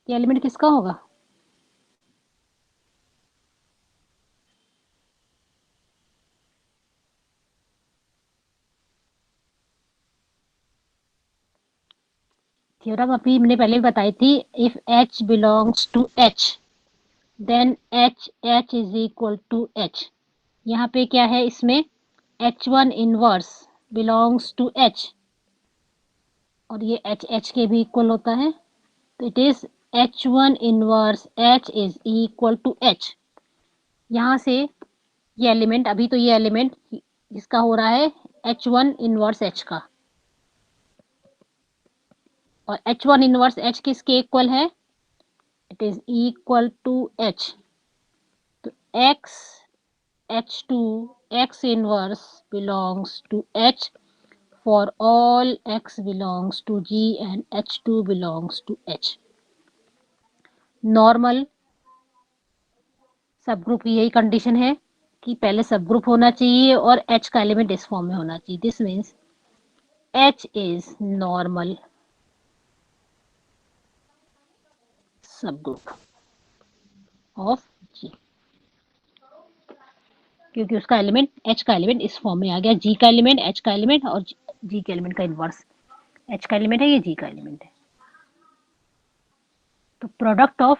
ये एलिमेंट किसका होगा? थ्योरम अभी मैंने पहले भी बताई थी, if H belongs to H then H is equal to H। यहाँ पे क्या है इसमें, H1 inverse belongs to H और ये H के भी इक्वल होता है, तो it is H1 inverse H is equal to H। यहाँ से ये एलिमेंट, अभी तो ये एलिमेंट इसका हो रहा है H1 इनवर्स H का, और H1 इनवर्स H किसके इक्वल है, it is equal to H। तो X H2 X inverse belongs to H for all X belongs to G and H2 belongs to H। Normal सब group की यही condition है कि पहले सब ग्रुप होना चाहिए और H का एलिमेंट इस फॉर्म में होना चाहिए। This means H is normal subgroup of G, क्योंकि उसका एलिमेंट H का एलिमेंट इस फॉर्म में आ गया, G का एलिमेंट H का एलिमेंट और G के एलिमेंट का इनवर्स H का एलिमेंट है, ये G का एलिमेंट है। तो product of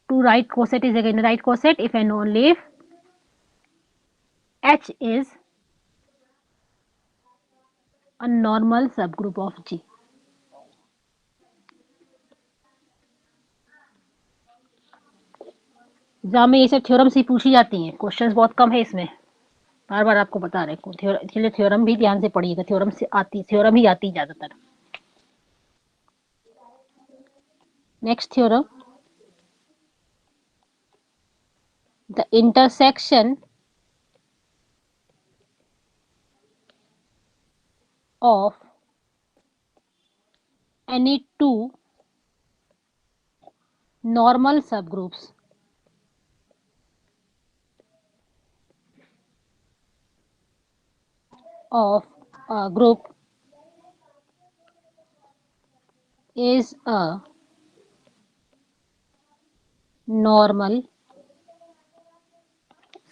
two right coset is again a right coset if and only if H is a normal subgroup of G। Exam में ये सब थ्योरम से पूछी जाती हैं, क्वेश्चंस बहुत कम है इसमें, बार बार आपको बता रहे हैं। इसलिए थ्योरम भी ध्यान से पढ़िएगा, थ्योरम ही आती ज्यादातर। Next theorem, the intersection of any two normal subgroups of a group is a normal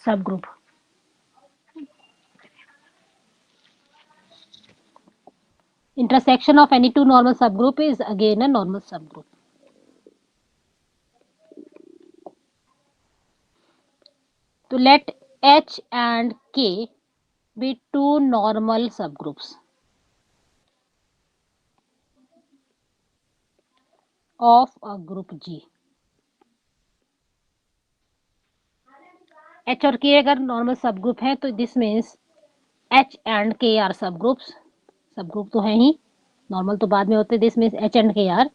subgroup। Intersection of any two normal subgroup is again a normal subgroup। तो let H and K be two normal subgroups of a group G। H और K अगर normal subgroup है तो this means H and K are subgroups, subgroup तो है ही, normal तो बाद में होते। This means H and K are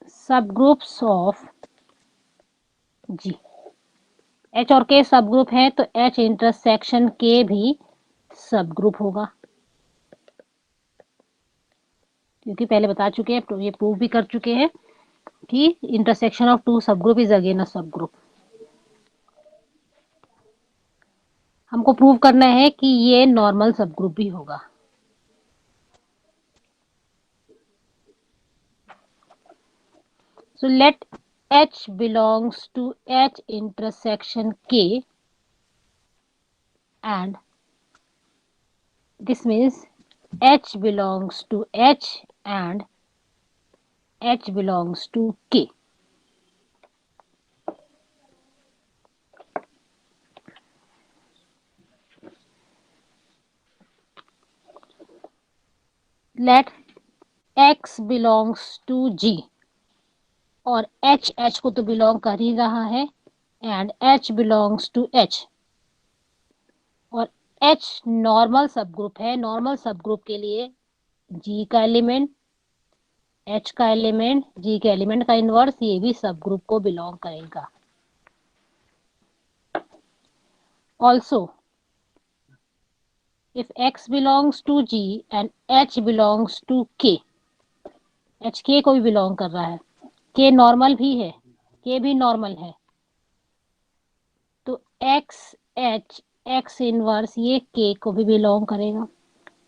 subgroups of G। H और K सब ग्रुप है तो H इंटरसेक्शन K भी सब ग्रुप होगा, क्योंकि पहले बता चुके हैं, तो ये प्रूव भी कर चुके हैं कि इंटरसेक्शन ऑफ टू सब ग्रुप इज अगेन अ सब ग्रुप। हमको प्रूव करना है कि ये नॉर्मल सब ग्रुप भी होगा। So let H belongs to H intersection K, and this means H belongs to H and H belongs to K। Let X belongs to G, और H को तो बिलोंग कर ही रहा है, and H belongs to H, और H normal subgroup है। Normal सब group के लिए G का एलिमेंट, H का एलिमेंट, G के एलिमेंट का इनवर्स, ये भी सब ग्रुप को बिलोंग करेगा। Also if X belongs to G and H belongs to K, H K को भी बिलोंग कर रहा है, K नॉर्मल भी है, K भी नॉर्मल है, तो X H X इनवर्स ये K को भी बिलोंग करेगा।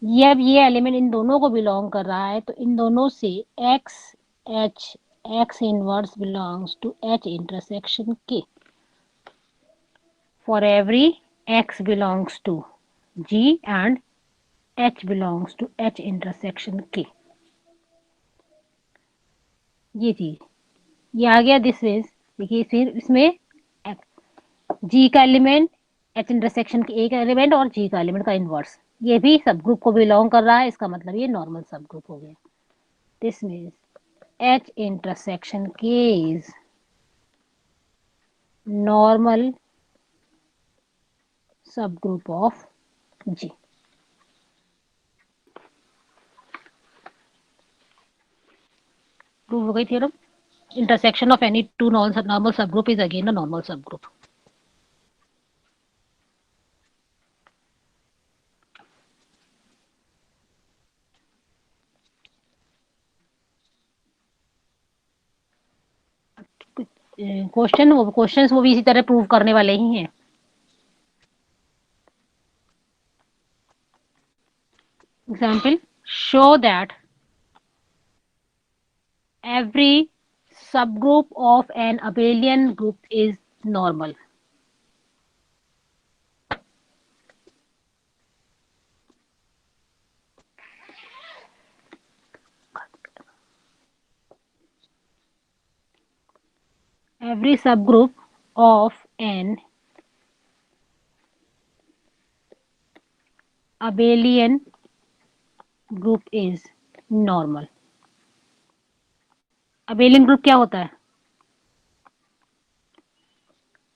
ये अब ये एलिमेंट इन दोनों को बिलोंग कर रहा है, तो इन दोनों से X H X inverse belongs to H intersection K for every X belongs to G and H belongs to H intersection K. ये चीज ये आ गया दिस इज। देखिए फिर इसमें जी का एलिमेंट एच इंटरसेक्शन के एक एलिमेंट और जी का एलिमेंट का इनवर्स, ये भी सब ग्रुप को बिलोंग कर रहा है, इसका मतलब ये नॉर्मल सब ग्रुप हो गया। दिस मीन्स एच इंटरसेक्शन के is normal subgroup of G. Prove हो गई theorem. Intersection of any two normal subgroup is again a normal subgroup. Question वो भी इसी तरह प्रूव करने वाले ही हैं। Example, show that every subgroup of an abelian group is normal. Every subgroup of an abelian group is normal. abelian group क्या होता है?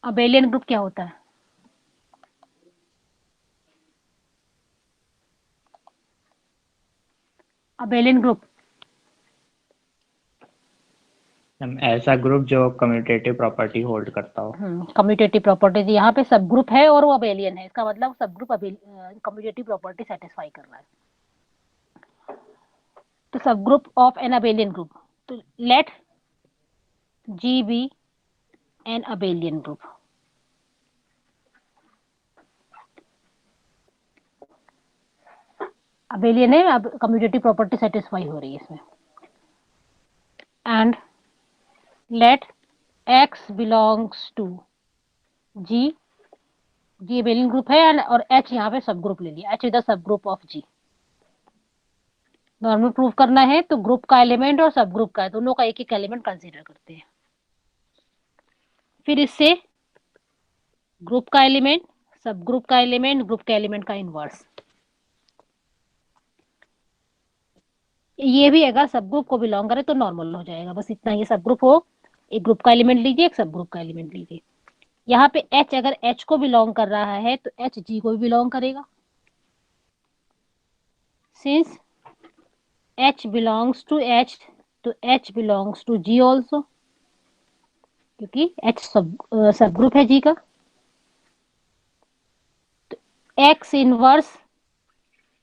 abelian group क्या होता है? abelian group ऐसा ग्रुप जो कम्यूटेटिव प्रॉपर्टी होल्ड करता हो। कम्यूटेटिव प्रॉपर्टी, यहाँ पे सब ग्रुप है और वो अबेलियन है, इसका मतलब सब ग्रुप कम्यूटेटिव प्रॉपर्टी सेटिस्फाई कर रहा है। तो subgroup of an abelian group, तो let G be an abelian group. Abelian है, अब कम्यूटेटिव प्रॉपर्टी सेटिस्फाई हो रही है इसमें। And let x belongs to g, G abelian group है और h यहाँ पे सब ग्रुप ले लिया, h is the sub group of g। Normal proof करना है तो ग्रुप का एलिमेंट और सब ग्रुप का दोनों का एक एक एलिमेंट कंसीडर करते हैं। फिर इससे ग्रुप का एलिमेंट, सब ग्रुप का एलिमेंट, ग्रुप के एलिमेंट का इनवर्स। ये भी अगर सब ग्रुप को बिलोंग करे तो नॉर्मल हो जाएगा, बस इतना, ये सब ग्रुप हो, एक ग्रुप का एलिमेंट लीजिए, एक सब ग्रुप का एलिमेंट लीजिए। यहाँ पे h अगर h को बिलोंग कर रहा है तो h g को भी बिलोंग करेगा। Since h belongs to h, तो h belongs to g also, क्योंकि h सब ग्रुप है g का। तो x इनवर्स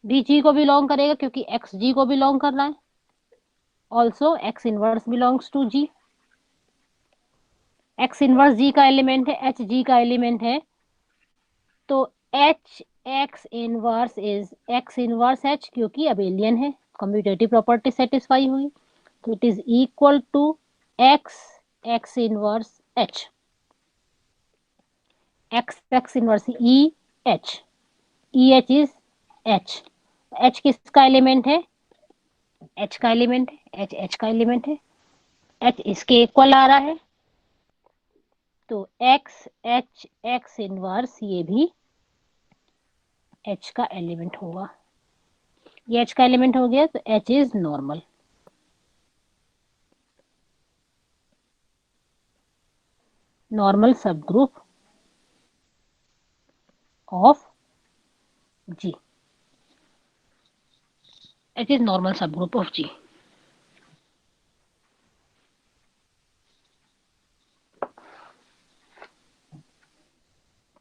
भी g को बिलोंग करेगा क्योंकि x g को बिलोंग कर रहा है। Also x inverse belongs to g। x inverse g का एलिमेंट है, h g का एलिमेंट है, तो h x inverse is x inverse h, क्योंकि अबेलियन है, कम्यूटेटिव प्रॉपर्टी सेटिस्फाई हुई, तो it is equal to x x inverse h। x inverse e h, e h is h। h किसका element है? h का element है, h का element है, h इसके इक्वल आ रहा है, तो x h x इनवर्स ये भी h का एलिमेंट होगा। ये h का एलिमेंट हो गया तो h is normal. Normal subgroup of G, h is normal subgroup of G।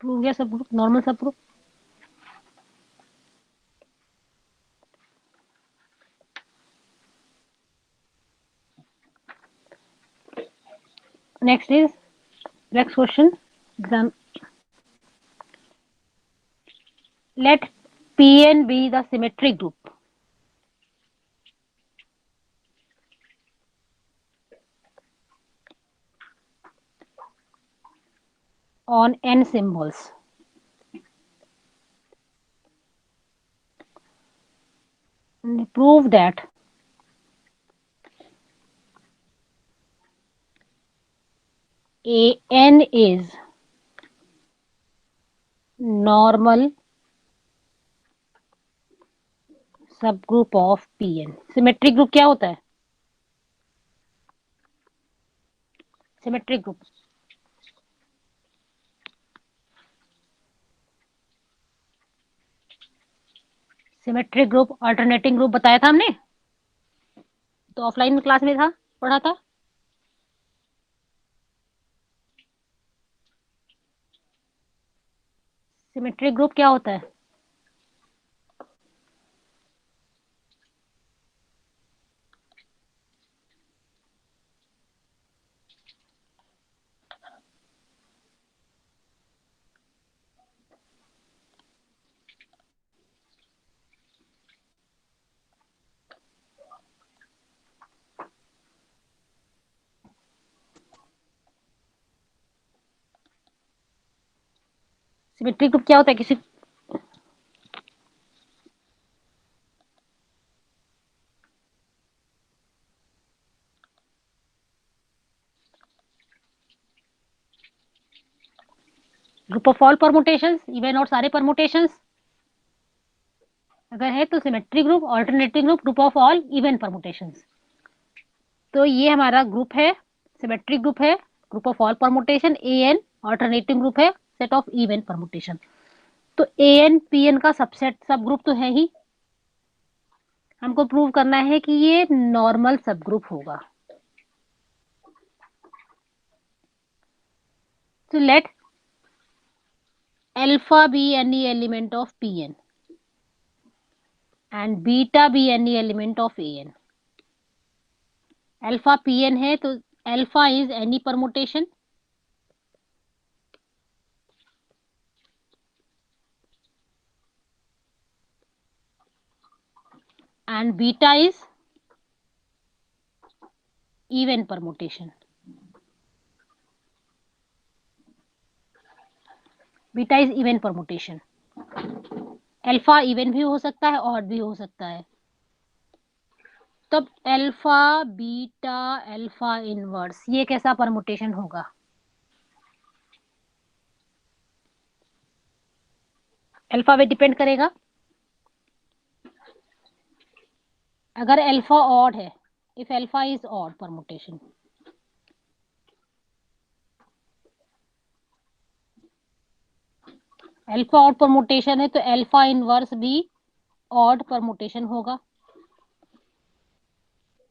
Prove गया subgroup, normal subgroup. Next is next question exam. Let Pn be the symmetric group on n symbols. Prove that An is normal subgroup of Pn. Symmetric group क्या होता है? Symmetric group symmetric group, alternating group बताया था हमने, तो offline class में था, पढ़ा था। सिमेट्रिक ग्रुप क्या होता है? सिमेट्रिक ग्रुप क्या होता है? किसी group of all permutations, even और सारे परमुटेशंस अगर है तो symmetric group, alternative group, group of all even permutations. तो ये हमारा ग्रुप है, सिमेट्रिक ग्रुप है, group of all permutation N, alternative group है सेट ऑफ इवन परमुटेशन। तो एन पीएन का सबसेट सब ग्रुप तो है ही, हमको प्रूव करना है कि ये नॉर्मल सब ग्रुप होगा। तो late alpha be any element of Pn and beta be any element of An. Alpha Pn है तो alpha is any permutation and beta is even permutation. Beta is even permutation. Alpha even भी हो सकता है, odd भी हो सकता है। तब अल्फा बीटा अल्फा इनवर्स ये कैसा परमुटेशन होगा? अल्फा पे डिपेंड करेगा। अगर अल्फा ऑड है, if alpha is odd permutation, alpha odd permutation है तो अल्फा इनवर्स भी ऑड परमुटेशन होगा।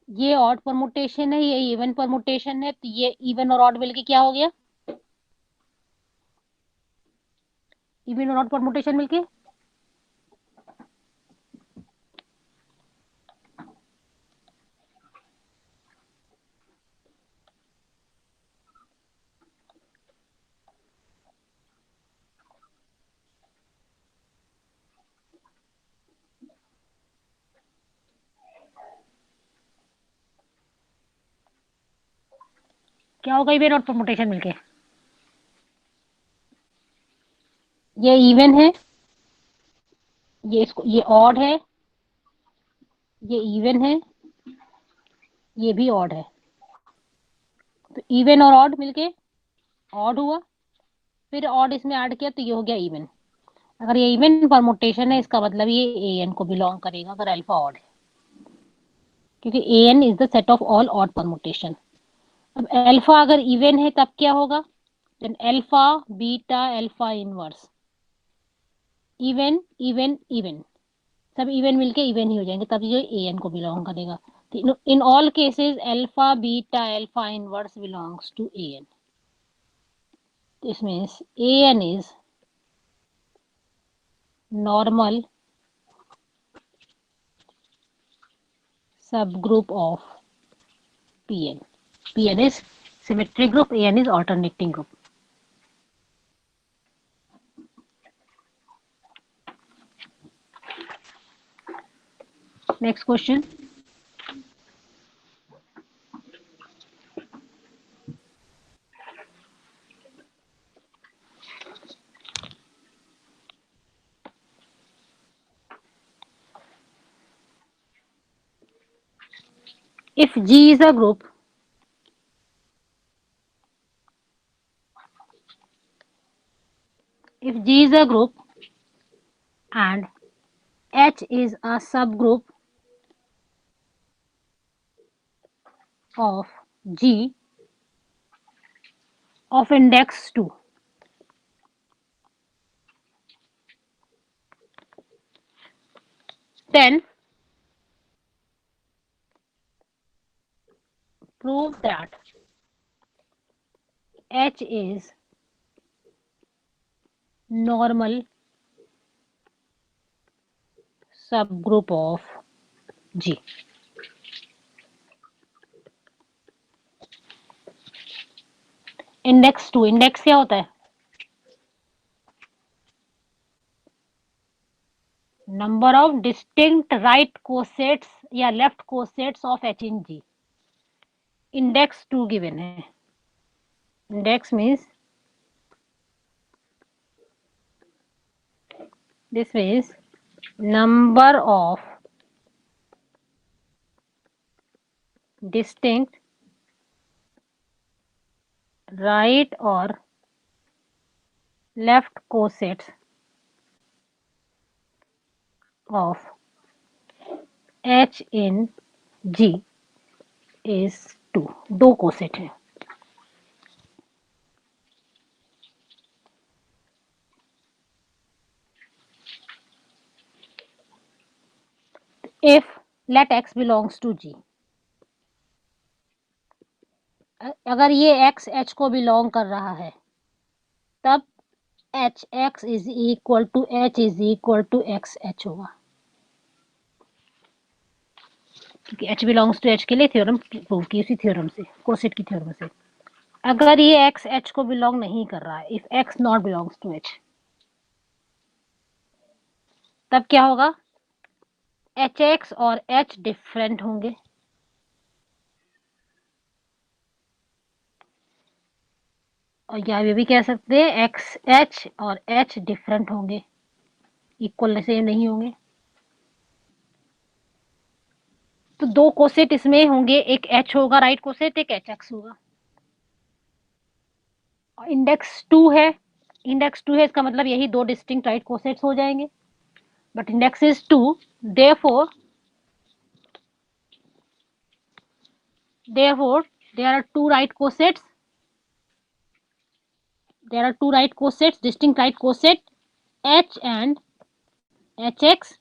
ये ऑड परमुटेशन है, ये इवन परमुटेशन है, तो ये इवन और ऑड मिलके क्या हो गया? इवन और ऑड परमुटेशन मिलके क्या होगा? इवन और परमुटेशन मिलके ये इवन है, ये ऑड है, ये इवन है, ये भी ऑड है, तो इवन और ऑड मिलके ऑड हुआ, फिर ऑड इसमें ऐड किया तो ये हो गया इवन। अगर ये इवन परमुटेशन है इसका मतलब ये एन को बिलोंग करेगा अगर अल्फा ऑड है, क्योंकि N is the set of all odd permutation. अब अल्फा अगर इवन है तब क्या होगा? Then alpha beta alpha inverse even even even सब इवन मिलके इवन ही हो जाएंगे, तब ये एन को बिलोंग करेगा। In all cases alpha beta alpha inverse belongs to N. This means N is normal subgroup of Pn. Pn is symmetric group, An is alternating group. Next question, if G is a group, if G is a group and H is a subgroup of G of index 2, then prove that H is normal subgroup of G. Index 2, index क्या होता है? Number of distinct right cosets या left cosets of H in G. Index 2 given है. Index means this means number of distinct right or left cosets of H in G is 2. दो coset है. If let X belongs to G, अगर ये X H को belong कर रहा है तब H X is equal to H is equal to X H होगा, क्योंकि H बिलोंग्स टू H के लिए थ्योरम प्रूव की उसी थ्योरम से, कोसेट की थ्योरम से. अगर ये X H को बिलोंग नहीं कर रहा है, if X not belongs to H, तब क्या होगा? एच एक्स और H डिफरेंट होंगे. और या ये भी कह सकते हैं एक्स H और H डिफरेंट होंगे, इक्वल सेम नहीं होंगे. तो दो कोसेट इसमें होंगे, एक H होगा राइट कोसेट, एक HX होगा. और इंडेक्स 2 है, इंडेक्स 2 है, इसका मतलब यही दो डिस्टिंक्ट राइट कोसेट्स हो जाएंगे. But index is 2, therefore there are two right cosets, distinct right coset H and HX,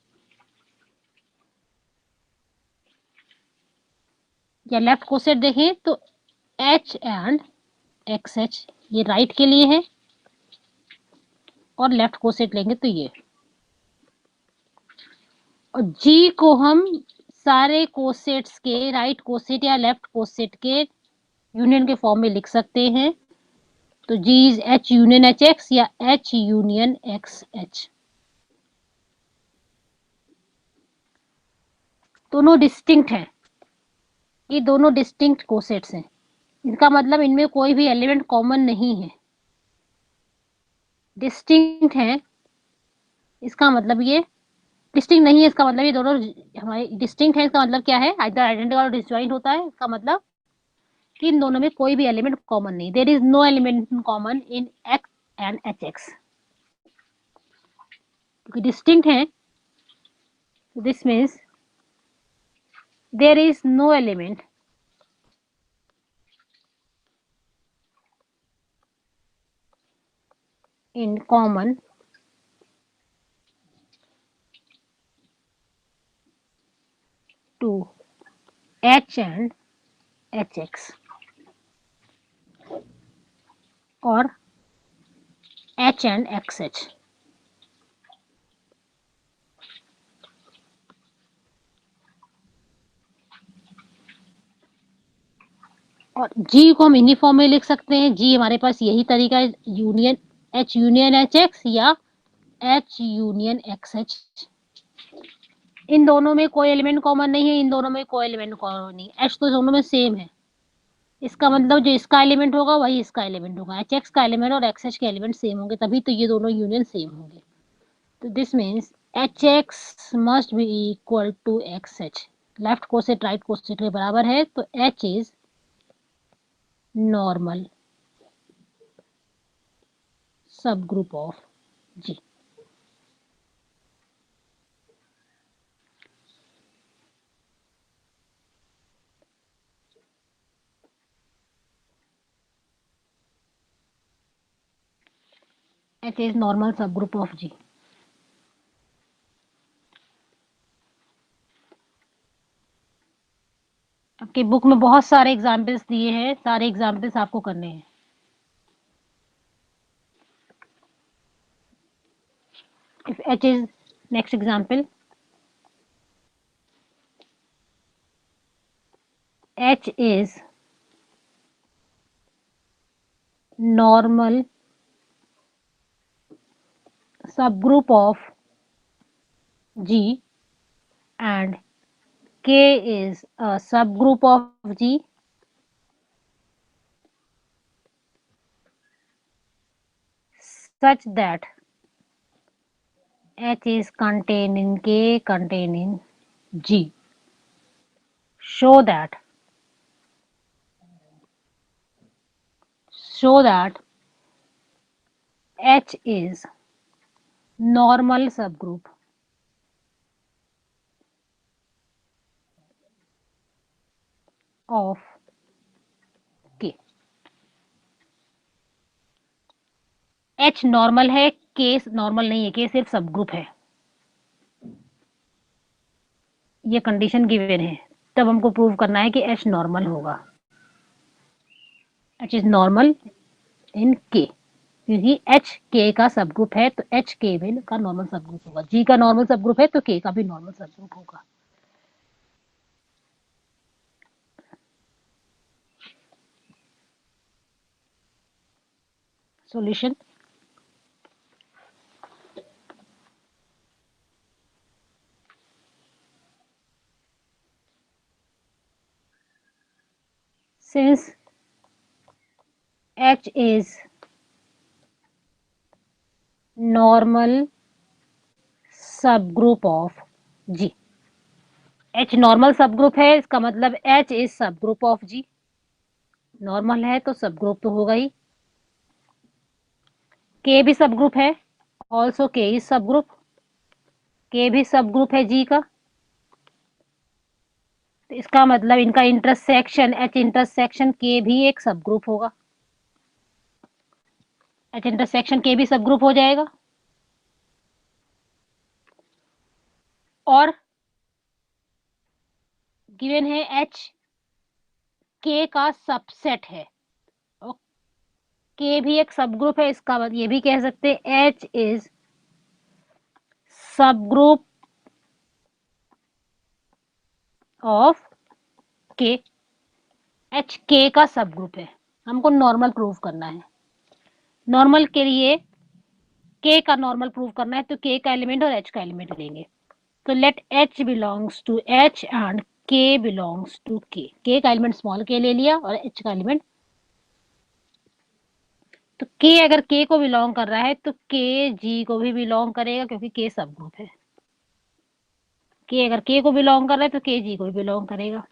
या लेफ्ट कोसेट देखें तो H एंड XH, ये राइट के लिए है, और लेफ्ट कोसेट लेंगे तो ये. और G को हम सारे कोसेट्स के राइट कोसेट या लेफ्ट कोसेट के यूनियन के फॉर्म में लिख सकते हैं. तो G is H union HX या H यूनियन XH. दोनों डिस्टिंक्ट हैं, ये दोनों डिस्टिंक्ट कोसेट्स हैं. इसका मतलब इनमें कोई भी एलिमेंट कॉमन नहीं है, डिस्टिंक्ट है. इसका मतलब ये डिस्टिंक्ट नहीं है, इसका मतलब ये दोनों हमारे डिस्टिंक्ट है. इसका मतलब क्या है? आइदर आइडेंटिकल और डिसजॉइंट होता है. इसका मतलब कि इन दोनों में कोई भी एलिमेंट कॉमन नहीं. There is no element common in X and HX, क्योंकि डिस्टिंक्ट है. This means there is no element in common to H and HX or H and XH. और G को हम इन्हीं फॉर्म में लिख सकते हैं. G हमारे पास यही तरीका है, यूनियन H यूनियन HX या H यूनियन XH. इन दोनों में कोई एलिमेंट कॉमन नहीं है, इन दोनों में कोई एलिमेंट कॉमन नहीं है, H तो दोनों में सेम है। इसका मतलब जो इसका एलिमेंट होगा वही इसका एलिमेंट होगा, HX का एलिमेंट और XH के एलिमेंट सेम होंगे, तभी तो ये दोनों यूनियन सेम होंगे। तो this means HX must be equal to XH। Left coset right coset के बराबर है, तो H is normal subgroup of G। H is normal subgroup of G। आपकी बुक में बहुत सारे एग्जाम्पल्स दिए हैं, सारे एग्जाम्पल्स आपको करने हैं। If H is, next example, H is normal subgroup of G and K is a subgroup of G such that H is contained in K contained in G. Show that H is normal subgroup of K। H normal है, K normal नहीं है, K सिर्फ subgroup है। ये condition given है, तब हमको prove करना है कि H नॉर्मल होगा। H is normal in K, क्योंकि H K का सबग्रुप है, तो H K भी का नॉर्मल सबग्रुप होगा। G का नॉर्मल सबग्रुप है, तो K का भी नॉर्मल सबग्रुप होगा। Solution, since H is normal subgroup of G। H normal subgroup है, इसका मतलब H is subgroup of G। Normal है तो सबग्रुप तो होगा ही। K भी सबग्रुप है, also K is subgroup, K भी सबग्रुप है G का। तो इसका मतलब इनका इंटरसेक्शन H इंटरसेक्शन K भी एक सबग्रुप होगा। H इंटरसेक्शन K भी सबग्रुप हो जाएगा। और गिवन है H K का सबसेट है, और K भी एक सबग्रुप है, इसका मतलब ये भी कह सकते हैं H is subgroup of K। H K का सबग्रुप है, हमको नॉर्मल प्रूव करना है। नॉर्मल के लिए K का नॉर्मल प्रूव करना है, तो K का एलिमेंट और H का एलिमेंट लेंगे। तो let H belongs to H and K belongs to K। K का एलिमेंट स्मॉल k ले लिया और H का एलिमेंट, तो K अगर K को बिलोंग कर रहा है तो K G को भी बिलोंग करेगा, क्योंकि K सब ग्रुप है। K अगर K को बिलोंग कर रहा है तो K G को भी बिलोंग करेगा।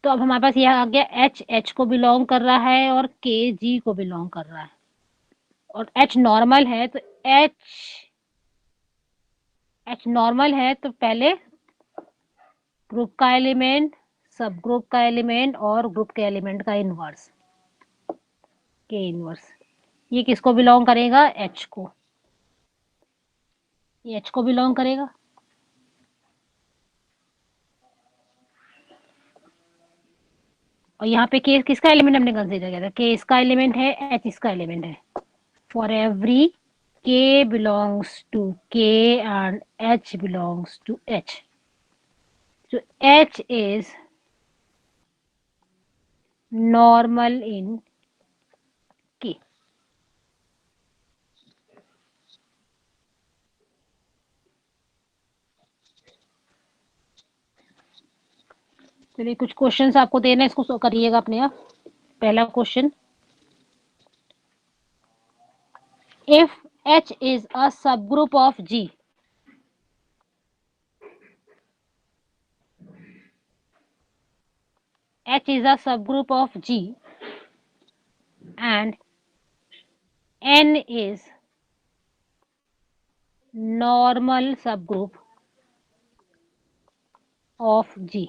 तो अब हमारे पास यह आ गया H H को बिलोंग कर रहा है और K G को बिलोंग कर रहा है, और H नॉर्मल है, तो H नॉर्मल है तो पहले ग्रुप का एलिमेंट, सब ग्रुप का एलिमेंट और ग्रुप के एलिमेंट का इनवर्स, के इनवर्स। ये किसको बिलोंग करेगा? H को। ये H को बिलोंग करेगा। और यहाँ पे K किसका एलिमेंट हमने कंसीडर किया था? K इसका एलिमेंट है, H इसका एलिमेंट है। For every K belongs to K and H belongs to H, so H is normal in K। चलिए कुछ क्वेश्चंस आपको देना है, इसको करिएगा अपने आप। पहला question, if H is a subgroup of G, H is a subgroup of G and N is normal subgroup of G,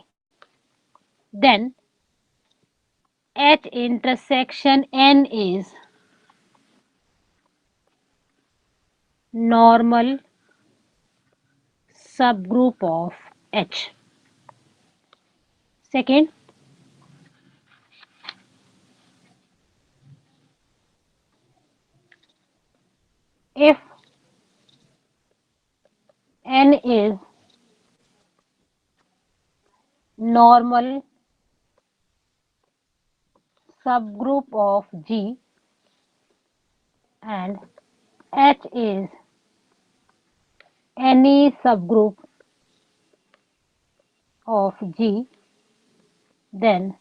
then H intersection N is normal subgroup of H. Second, if N is normal subgroup of G and H is any subgroup of G, then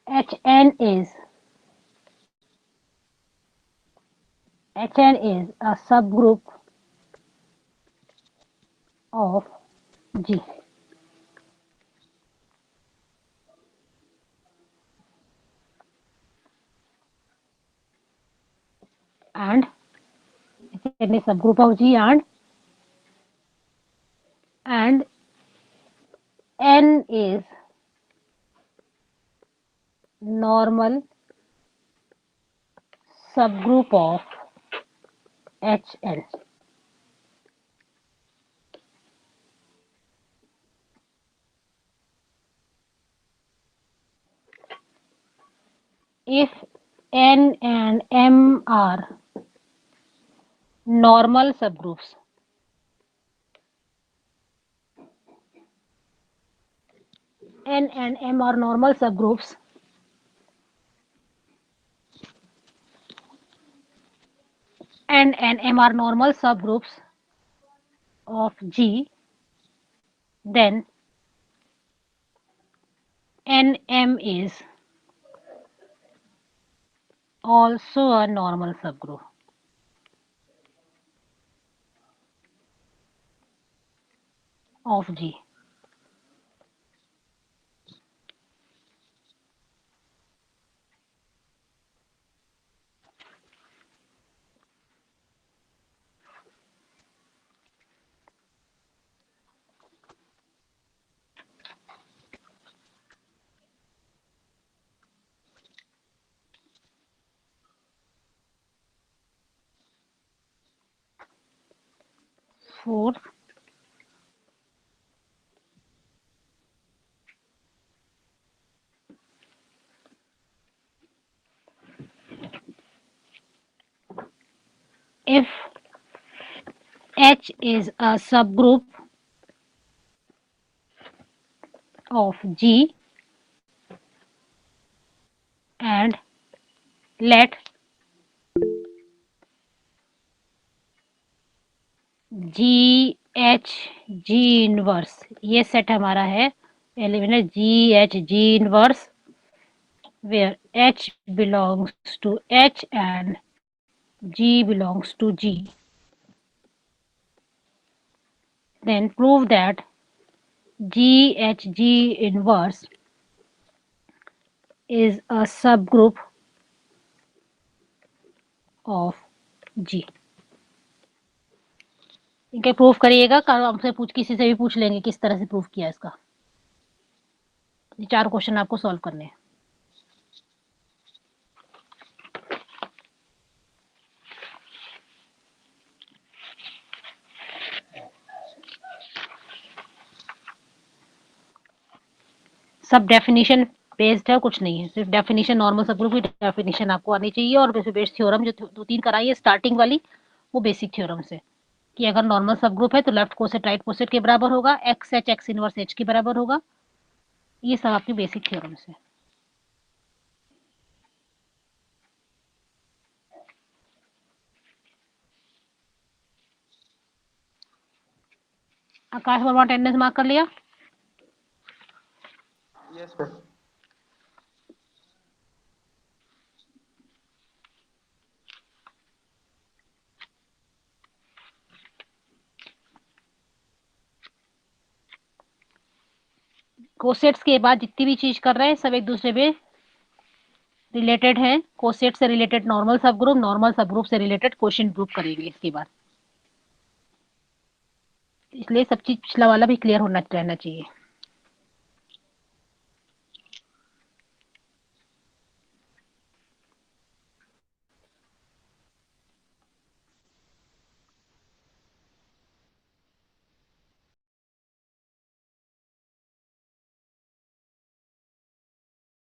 Hn is a subgroup of G. And Hn is subgroup of G and N is normal subgroup of Hn. If N and M are normal subgroups, N and M are normal subgroups, N and M are normal subgroups of G, then NM is also a normal subgroup of G. Fourth, if H is a subgroup of G and let G H G inverse, ये set हमारा है element G H G inverse where H belongs to H and G belongs to G, then prove that G H G inverse is a subgroup of G. इनके proof करिएगा, हमसे किसी से भी पूछ लेंगे किस तरह से प्रूफ किया इसका। ये 4 क्वेश्चन आपको सॉल्व करने हैं। सब डेफिनेशन बेस्ड है, कुछ नहीं है, सिर्फ डेफिनेशन नॉर्मल सबग्रुप की डेफिनेशन आपको आनी चाहिए और बेस्ड थ्योरम जो 2-3 कराई है स्टार्टिंग वाली, वो बेसिक थ्योरम से कि अगर नॉर्मल सबग्रुप है तो लेफ्ट कोसेट राइट कोसेट के बराबर होगा, x H X inverse H के बराबर होगा। ये सब आपकी बेसिक थ्योरम से। आकाश वर्मा अटेंडेंस मार्क कर लिया। Yes ma'am. कोसेट्स के बाद जितनी भी चीज कर रहे हैं सब एक दूसरे पे रिलेटेड है। कोसेट से related normal subgroup, normal सब ग्रुप से रिलेटेड क्वोशिएंट ग्रुप करेंगे इसके बाद। इसलिए सब चीज पिछला वाला भी क्लियर होना रहना चाहिए।